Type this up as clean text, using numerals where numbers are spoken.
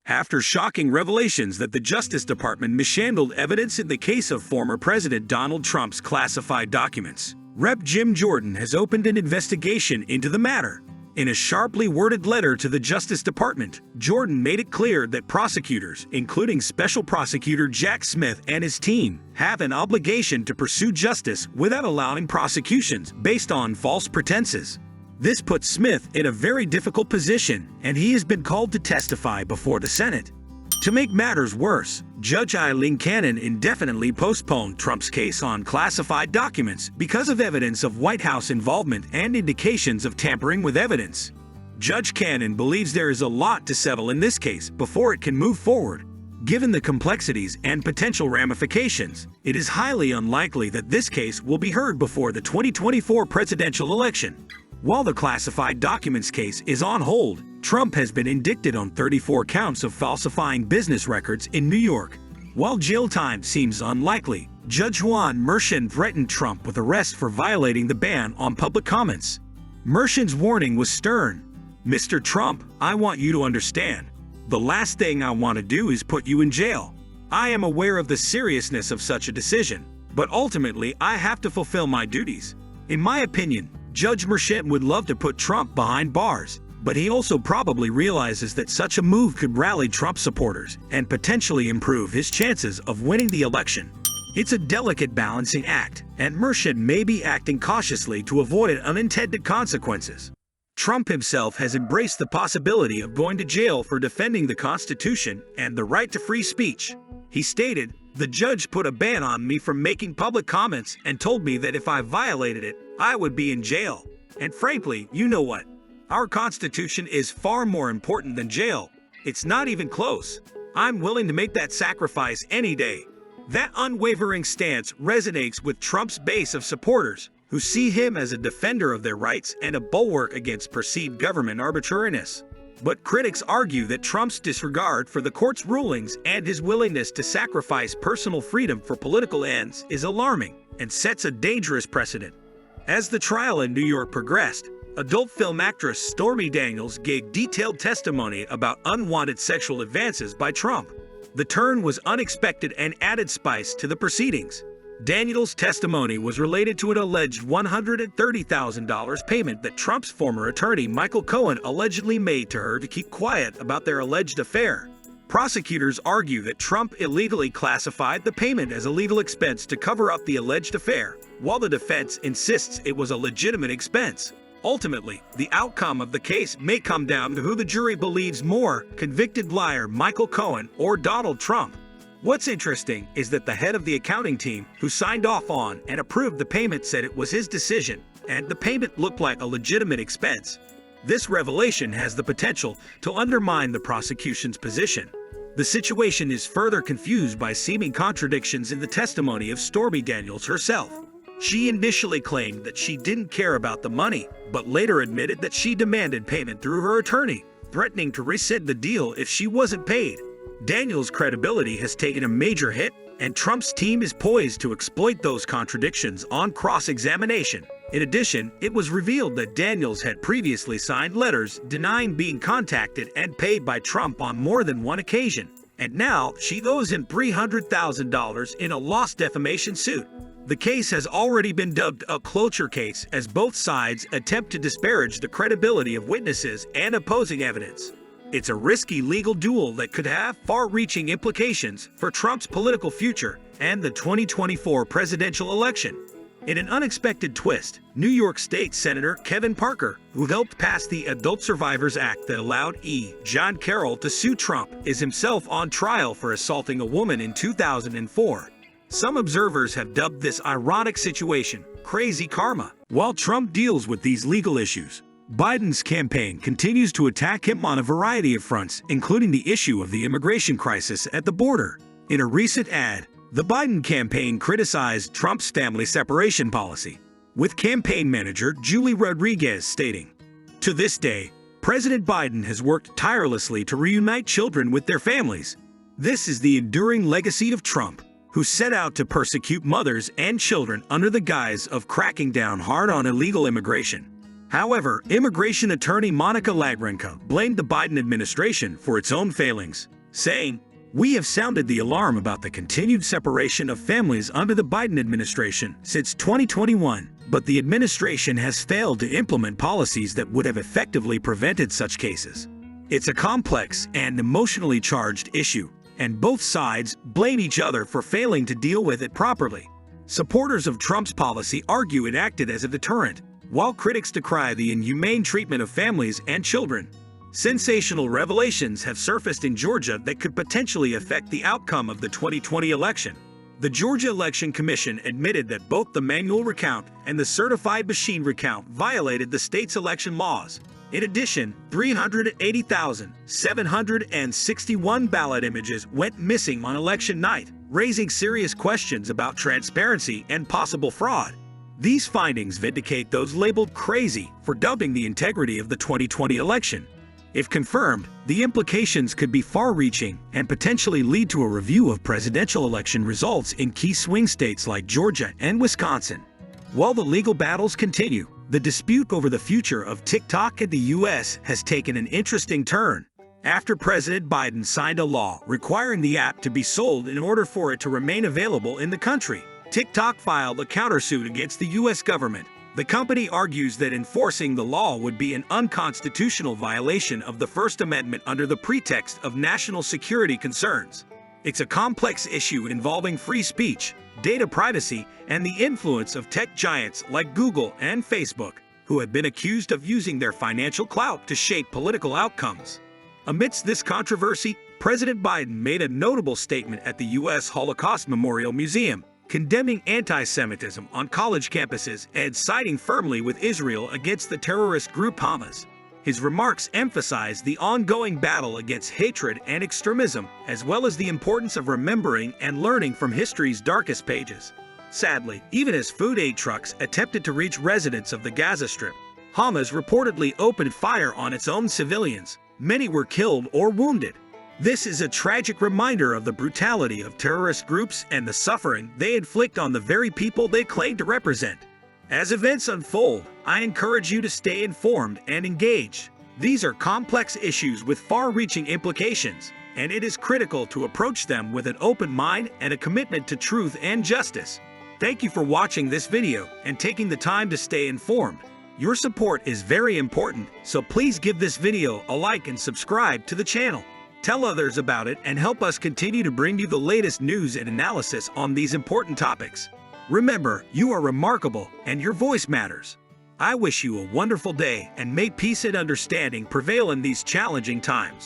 after shocking revelations that the Justice Department mishandled evidence in the case of former President Donald Trump's classified documents. Rep. Jim Jordan has opened an investigation into the matter. In a sharply worded letter to the Justice Department, Jordan made it clear that prosecutors, including Special Prosecutor Jack Smith and his team, have an obligation to pursue justice without allowing prosecutions based on false pretenses. This puts Smith in a very difficult position, and he has been called to testify before the Senate. To make matters worse, Judge Eileen Cannon indefinitely postponed Trump's case on classified documents because of evidence of White House involvement and indications of tampering with evidence. Judge Cannon believes there is a lot to settle in this case before it can move forward. Given the complexities and potential ramifications, it is highly unlikely that this case will be heard before the 2024 presidential election. While the classified documents case is on hold, Trump has been indicted on 34 counts of falsifying business records in New York. While jail time seems unlikely, Judge Juan Merchan threatened Trump with arrest for violating the ban on public comments. Merchan's warning was stern. "Mr. Trump, I want you to understand. The last thing I want to do is put you in jail. I am aware of the seriousness of such a decision, but ultimately I have to fulfill my duties." In my opinion, Judge Merchan would love to put Trump behind bars, but he also probably realizes that such a move could rally Trump supporters and potentially improve his chances of winning the election. It's a delicate balancing act, and Merchan may be acting cautiously to avoid unintended consequences. Trump himself has embraced the possibility of going to jail for defending the Constitution and the right to free speech. He stated, "The judge put a ban on me from making public comments and told me that if I violated it, I would be in jail. And frankly, you know what? Our Constitution is far more important than jail. It's not even close. I'm willing to make that sacrifice any day." That unwavering stance resonates with Trump's base of supporters, who see him as a defender of their rights and a bulwark against perceived government arbitrariness. But critics argue that Trump's disregard for the court's rulings and his willingness to sacrifice personal freedom for political ends is alarming and sets a dangerous precedent. As the trial in New York progressed, adult film actress Stormy Daniels gave detailed testimony about unwanted sexual advances by Trump. The turn was unexpected and added spice to the proceedings. Daniels' testimony was related to an alleged $130,000 payment that Trump's former attorney Michael Cohen allegedly made to her to keep quiet about their alleged affair. Prosecutors argue that Trump illegally classified the payment as a legal expense to cover up the alleged affair, while the defense insists it was a legitimate expense. Ultimately, the outcome of the case may come down to who the jury believes more, convicted liar Michael Cohen or Donald Trump. What's interesting is that the head of the accounting team, who signed off on and approved the payment, said it was his decision, and the payment looked like a legitimate expense. This revelation has the potential to undermine the prosecution's position. The situation is further confused by seeming contradictions in the testimony of Stormy Daniels herself. She initially claimed that she didn't care about the money, but later admitted that she demanded payment through her attorney, threatening to rescind the deal if she wasn't paid. Daniels' credibility has taken a major hit, and Trump's team is poised to exploit those contradictions on cross-examination. In addition, it was revealed that Daniels had previously signed letters denying being contacted and paid by Trump on more than one occasion, and now she owes him $300,000 in a lost defamation suit. The case has already been dubbed a cloture case as both sides attempt to disparage the credibility of witnesses and opposing evidence. It's a risky legal duel that could have far-reaching implications for Trump's political future and the 2024 presidential election. In an unexpected twist, New York State Senator Kevin Parker, who helped pass the Adult Survivors Act that allowed John Carroll to sue Trump, is himself on trial for assaulting a woman in 2004. Some observers have dubbed this ironic situation crazy karma. While Trump deals with these legal issues, Biden's campaign continues to attack him on a variety of fronts, including the issue of the immigration crisis at the border. In a recent ad, the Biden campaign criticized Trump's family separation policy, with campaign manager Julie Rodriguez stating, "To this day, President Biden has worked tirelessly to reunite children with their families. This is the enduring legacy of Trump, who set out to persecute mothers and children under the guise of cracking down hard on illegal immigration." However, immigration attorney Monica Lagranka blamed the Biden administration for its own failings. saying, "We have sounded the alarm about the continued separation of families under the Biden administration since 2021, but the administration has failed to implement policies that would have effectively prevented such cases." It's a complex and emotionally charged issue, and both sides blame each other for failing to deal with it properly. Supporters of Trump's policy argue it acted as a deterrent, while critics decry the inhumane treatment of families and children. Sensational revelations have surfaced in Georgia that could potentially affect the outcome of the 2020 election. The Georgia Election Commission admitted that both the manual recount and the certified machine recount violated the state's election laws. In addition, 380,761 ballot images went missing on election night, raising serious questions about transparency and possible fraud. These findings vindicate those labeled crazy for doubting the integrity of the 2020 election. If confirmed, the implications could be far-reaching and potentially lead to a review of presidential election results in key swing states like Georgia and Wisconsin. While the legal battles continue, the dispute over the future of TikTok in the U.S. has taken an interesting turn. After President Biden signed a law requiring the app to be sold in order for it to remain available in the country, TikTok filed a countersuit against the U.S. government. The company argues that enforcing the law would be an unconstitutional violation of the First Amendment under the pretext of national security concerns. It's a complex issue involving free speech, data privacy, and the influence of tech giants like Google and Facebook, who have been accused of using their financial clout to shape political outcomes. Amidst this controversy, President Biden made a notable statement at the U.S. Holocaust Memorial Museum, condemning anti-Semitism on college campuses and siding firmly with Israel against the terrorist group Hamas. His remarks emphasized the ongoing battle against hatred and extremism, as well as the importance of remembering and learning from history's darkest pages. Sadly, even as food aid trucks attempted to reach residents of the Gaza Strip, Hamas reportedly opened fire on its own civilians. Many were killed or wounded. This is a tragic reminder of the brutality of terrorist groups and the suffering they inflict on the very people they claim to represent. As events unfold, I encourage you to stay informed and engaged. These are complex issues with far-reaching implications, and it is critical to approach them with an open mind and a commitment to truth and justice. Thank you for watching this video and taking the time to stay informed. Your support is very important, so please give this video a like and subscribe to the channel. Tell others about it and help us continue to bring you the latest news and analysis on these important topics. Remember, you are remarkable and your voice matters. I wish you a wonderful day and may peace and understanding prevail in these challenging times.